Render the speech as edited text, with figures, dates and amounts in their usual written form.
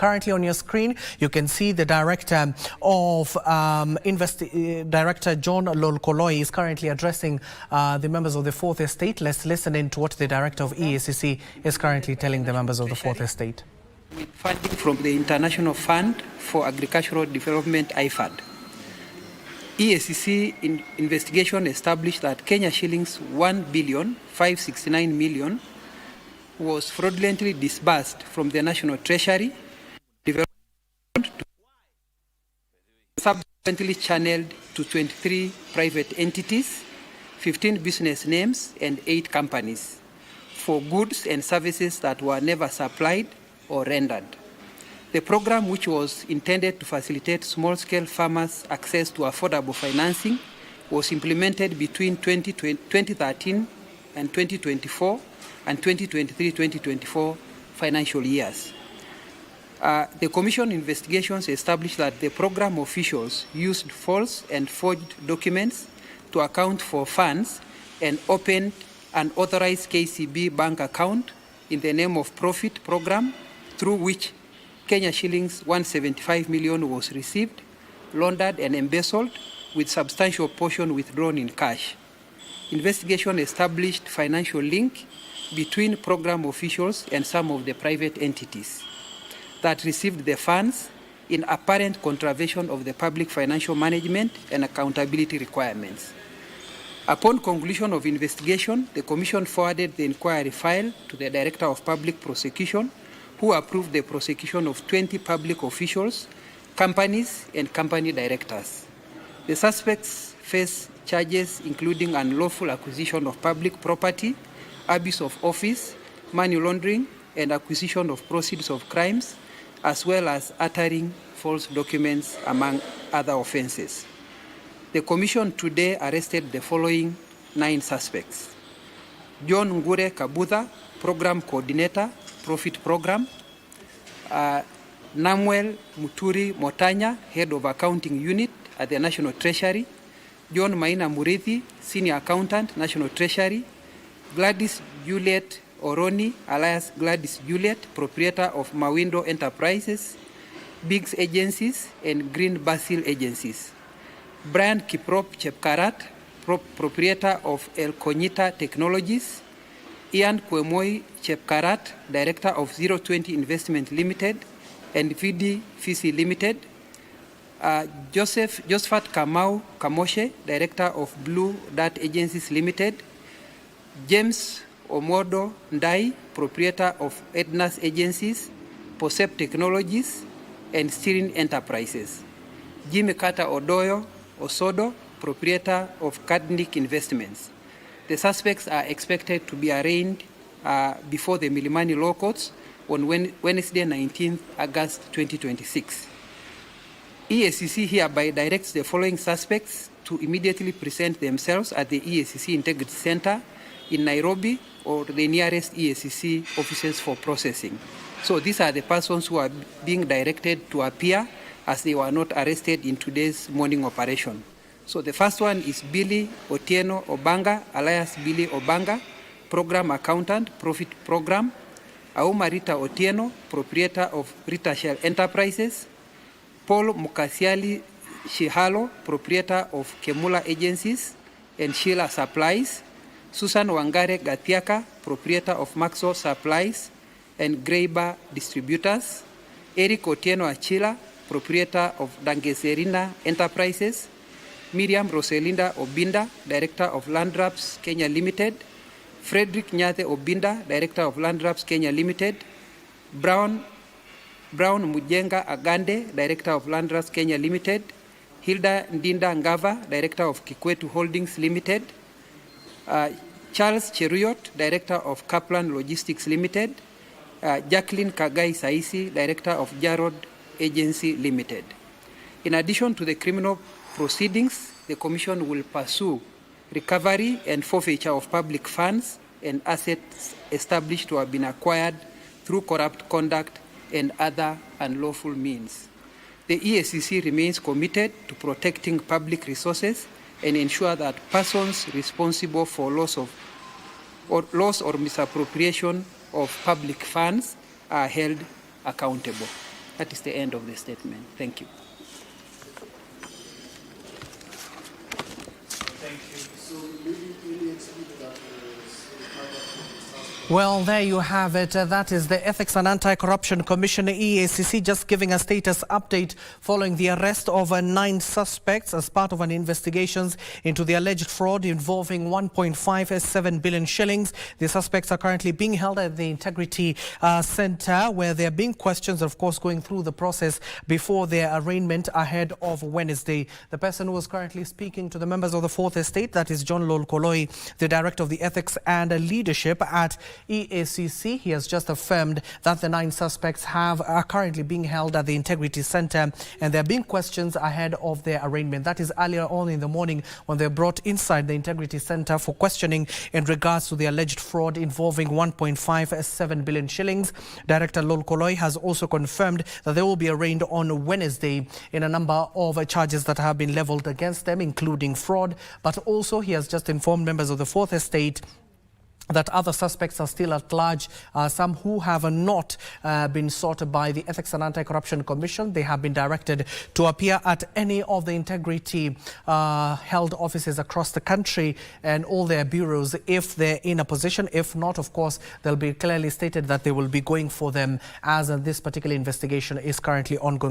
Currently on your screen, you can see the Director of Director John Lolkoloi is currently addressing the members of the Fourth Estate. Let's listen in to what the Director of EACC is currently telling the members of the Fourth Estate. With funding from the International Fund for Agricultural Development IFAD. EACC investigation established that Kenya shillings 1,569 million was fraudulently disbursed from the National Treasury, subsequently channeled to 23 private entities, 15 business names, and 8 companies for goods and services that were never supplied or rendered. The program, which was intended to facilitate small-scale farmers' access to affordable financing, was implemented between 2013 and 2024 and 2023-2024 financial years. The Commission investigations established that the program officials used false and forged documents to account for funds and opened an authorized KCB bank account in the name of Profit Program, through which Kenya shillings 175 million was received, laundered and embezzled, with substantial portion withdrawn in cash. Investigation established financial link between program officials and some of the private entities that received the funds in apparent contravention of the public financial management and accountability requirements. Upon conclusion of investigation, the Commission forwarded the inquiry file to the Director of Public Prosecution, who approved the prosecution of 20 public officials, companies, and company directors. The suspects face charges including unlawful acquisition of public property, abuse of office, money laundering, and acquisition of proceeds of crimes, as well as uttering false documents, among other offenses. The Commission today arrested the following 9 suspects: John Ngure Kabudha, Program Coordinator, Profit Program; Namuel Muturi Motanya, Head of Accounting Unit at the National Treasury; John Maina Murithi, Senior Accountant, National Treasury; Gladys Juliet Oroni, alias Gladys Juliet, proprietor of Mawindo Enterprises, Biggs Agencies, and Green Basil Agencies; Brian Kiprop Chepkarat, proprietor of El Conita Technologies; Ian Kwemoi Chepkarat, Director of 020 Investment Limited and VD Fisi Limited; Josephat Kamau Kamoshe, Director of Blue Dart Agencies Limited; James Omodo Ndai, proprietor of Ednas Agencies, Posep Technologies, and Steering Enterprises; Jimmy Carter Odoyo Osodo, proprietor of Kadnik Investments. The suspects are expected to be arraigned before the Milimani Law Courts on Wednesday, 19th August 2026. EACC hereby directs the following suspects to immediately present themselves at the EACC Integrity Center in Nairobi or the nearest EACC offices for processing. So these are the persons who are being directed to appear, as they were not arrested in today's morning operation. So the first one is Billy Otieno Obanga, alias Billy Obanga, Program Accountant, Profit Program; Auma Rita Otieno, proprietor of Rita Shell Enterprises; Paul Mukasiali Shihalo, proprietor of Kemula Agencies and Sheila Supplies; Susan Wangare Gatiaka, proprietor of Maxo Supplies and Greiber Distributors; Eric Otieno Achila, proprietor of Dangeserina Enterprises; Miriam Roselinda Obinda, Director of Landraps Kenya Limited; Frederick Nyate Obinda, Director of Landraps Kenya Limited; Brown Mujenga Agande, Director of Landraps Kenya Limited; Hilda Ndinda Ngava, Director of Kikwetu Holdings Limited; Charles Cheruyot, Director of Kaplan Logistics Limited; Jacqueline Kagai Saisi, Director of Jarrod Agency Limited. In addition to the criminal proceedings, the Commission will pursue recovery and forfeiture of public funds and assets established to have been acquired through corrupt conduct and other unlawful means. The EACC remains committed to protecting public resources and ensure that persons responsible for loss or misappropriation of public funds are held accountable. That is the end of the statement. Thank you. Well, there you have it. That is the Ethics and Anti-Corruption Commission, EACC, just giving a status update following the arrest of 9 suspects as part of an investigation into the alleged fraud involving 1.57 billion shillings. The suspects are currently being held at the Integrity Centre, where they are being questioned, of course, going through the process before their arraignment ahead of Wednesday. The person who is currently speaking to the members of the Fourth Estate, that is John Lolkoloi, the Director of the Ethics and Leadership at EACC. He has just affirmed that the 9 suspects are currently being held at the Integrity Centre and they're being questioned ahead of their arraignment. That is earlier on in the morning when they're brought inside the Integrity Centre for questioning in regards to the alleged fraud involving 1.57 billion shillings. Director Lolkoloi has also confirmed that they will be arraigned on Wednesday in a number of charges that have been levelled against them, including fraud. But also he has just informed members of the Fourth Estate that other suspects are still at large, some who have not been sought by the Ethics and Anti-Corruption Commission. They have been directed to appear at any of the integrity held offices across the country and all their bureaus if they're in a position. If not, of course, they'll be clearly stated that they will be going for them, as this particular investigation is currently ongoing.